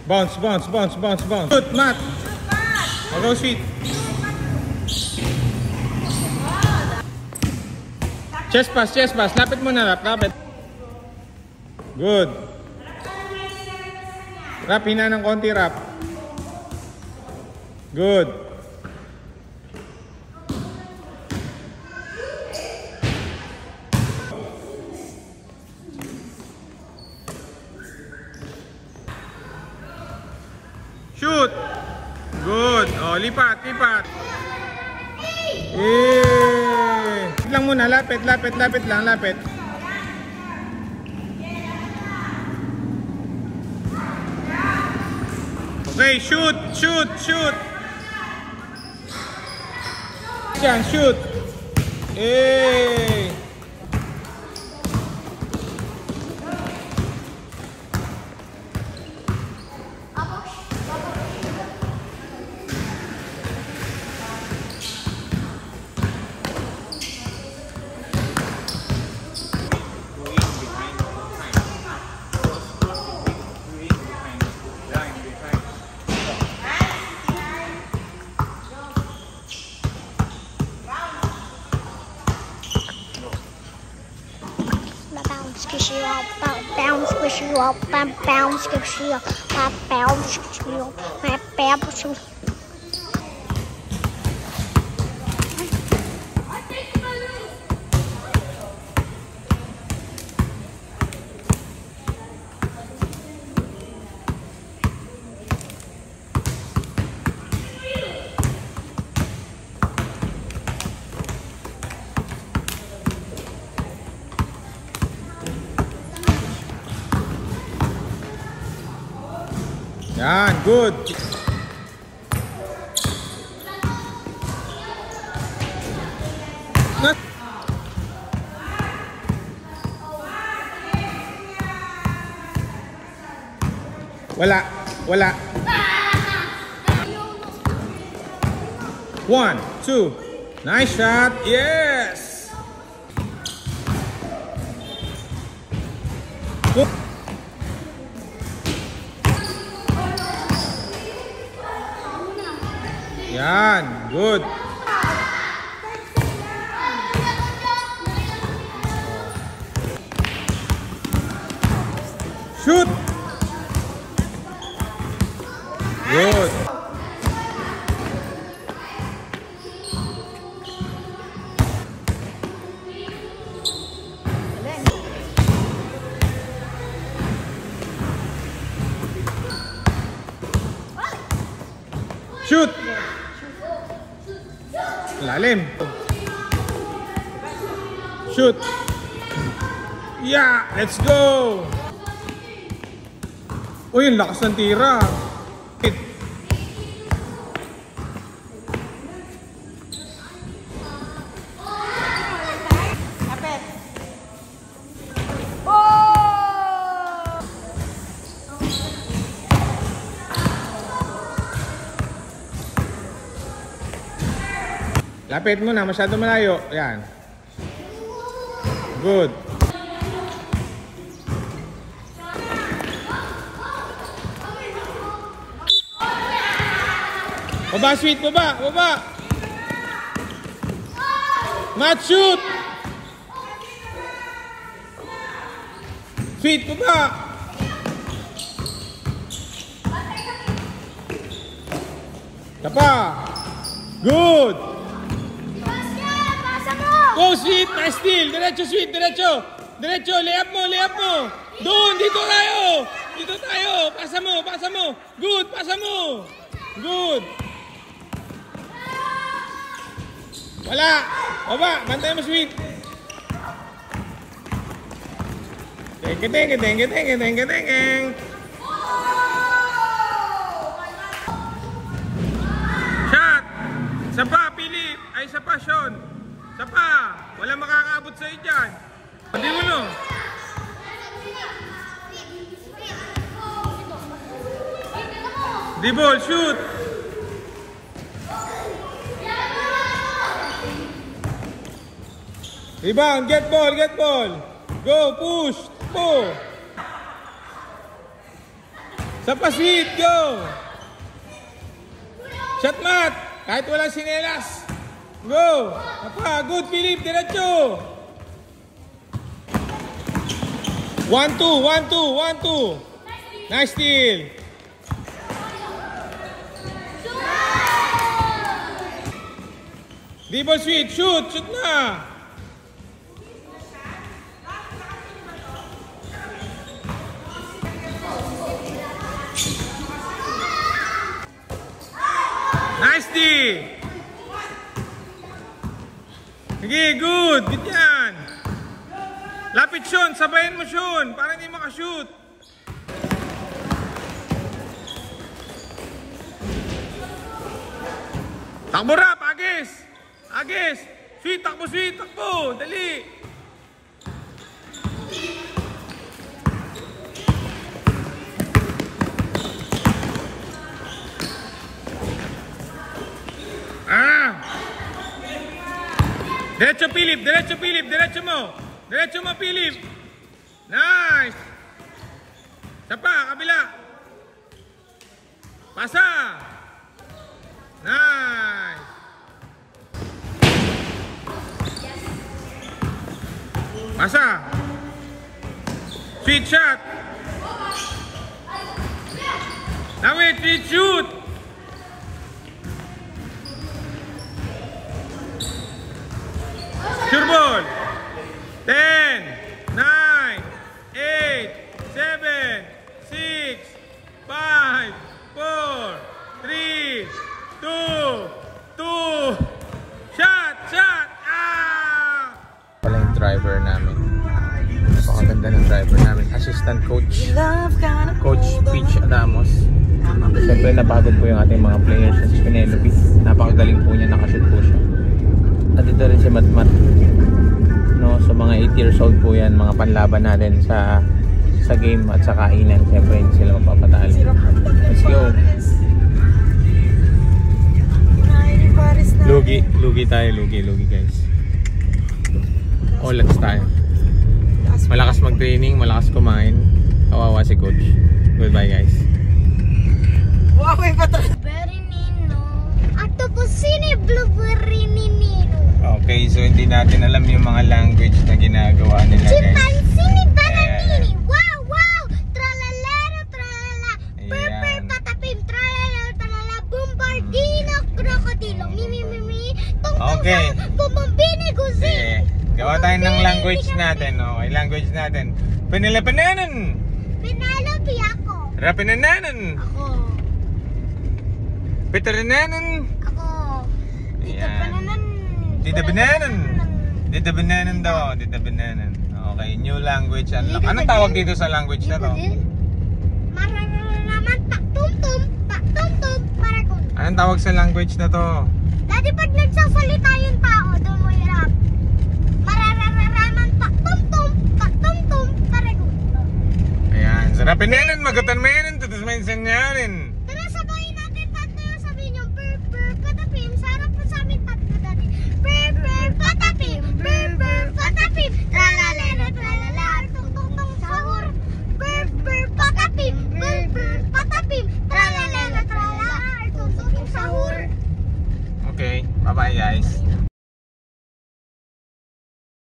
Bounce, bounce, bounce, bounce, bounce. Shoot, Matt. I'll go sweet. Chest pass, chest pass. Lapit mo na, lapit. Good. Rap, hina ng konti, rap. Good. Shoot. Good. Oh, lipat, lipat. Lapit lang muna, lapit, lapit, lapit lang, lapit. Okay, shoot, shoot, shoot. Yan, shoot. Squishy up, bounce, squishy up, bounce, squishy up, bounce, squishy up, bounce. Yan, good. Wala, wala. 1, 2. Nice shot. Yes. Good. Yan, good. Shoot. Good. Shoot. Lalim. Shoot. Yeah, let's go. Uy, ang lakas ng tira. Lapit mo na, masyado malayo. Yan. Good. Baba, sweet. Baba, baba. Matt, shoot. Sweet, baba. Tapa. Good. Go, sweet, nice steal. Diretso, sweet, diretso. Diretso, layup mo, layup mo. Doon, dito tayo. Dito tayo. Pasa mo, pasa mo. Good, pasa mo. Good. Wala. Baba, bantay mo, sweet. Teng. Shot. Isa pa, Philip. Ay, isa pa, Sean. Isa pa. Walang makakaabot sa'yo dyan. Hindi mo no. Di ball, shoot. Rebound, get ball. Go, push. Pull. Sa pa, sweet. Go. Shot mat. Kahit walang sinelas. Go. Apa. Good, Philip. Diretso. 1-2, 1-2, 1-2. Nice steal. Dribble, sweet. Shoot. Shoot na. Nice steal. Sige, good. Good yan. Lapit, Sean. Sabayin mo, Sean. Para hindi makashoot. Takbo rap, Agis. Agis. Sweet, takbo, sweet. Takbo. Dali. Diretso, Philip. Diretso, Philip. Diretso mo. Diretso mo, Philip. Nice. Isa pa, kabila. Pasa. Nice. Pasa. Sweet shot. Now wait, sweet shoot. Sure ball. 10, 9, 8, 7, 6, 5, 4, 3, 2, 2. Shot! Shot! Ah! Wala yung driver namin. Napakaganda ng driver namin. Assistant coach. Coach Peach Adamos. Siyempre napagod po yung ating mga players sa Penelope. Napakagaling po niya. Nakashoot po siya. At dito rin si Matmat. No, so mga 8 years old po yan. Mga panlaban natin sa game at sa kainan. Siyempre hindi sila magpapatalo. Let's go. Lugi tayo. Lugi guys. Olats tayo. Malakas mag-training, malakas kumain. Kawawa si coach. Goodbye guys. Okay, so hindi natin alam yung mga language na ginagawa nila guys. Wow, wow! Tralalero, tralala. Purper, patapim, tralalero, tralala. Bombardino, krokodilo. Mimi. Okay. Bumbambini, guzi. Gawa tayo ng language natin. Okay, language natin. Penilapanan. Penelope ako. Rapinanan. Ako. Peterinanan. Ako. Ayan. Dita bananan daw. Dita bananan. Okay, new language unlock. Anong tawag dito sa language na to? Marararaman, tak-tum-tum, parakun. Anong tawag sa language na to? Dati pag nagsasalita yung tao, doon mo hirap. Marararaman, tak-tum-tum, parakun. Ayan, sarapin na yan. Magatan mo yan. Tutos mo yung sanyarin. Tara, sabayin natin tatlo yung sabihin yung purper, patapim. Sarap po sa amin tatlo dati. Purper, patapim, tralalero, tralala, tung-tung-tung, sahur. Purper, patapim, tralalero, tralala, tung-tung-tung, sahur. Okay, bye-bye guys.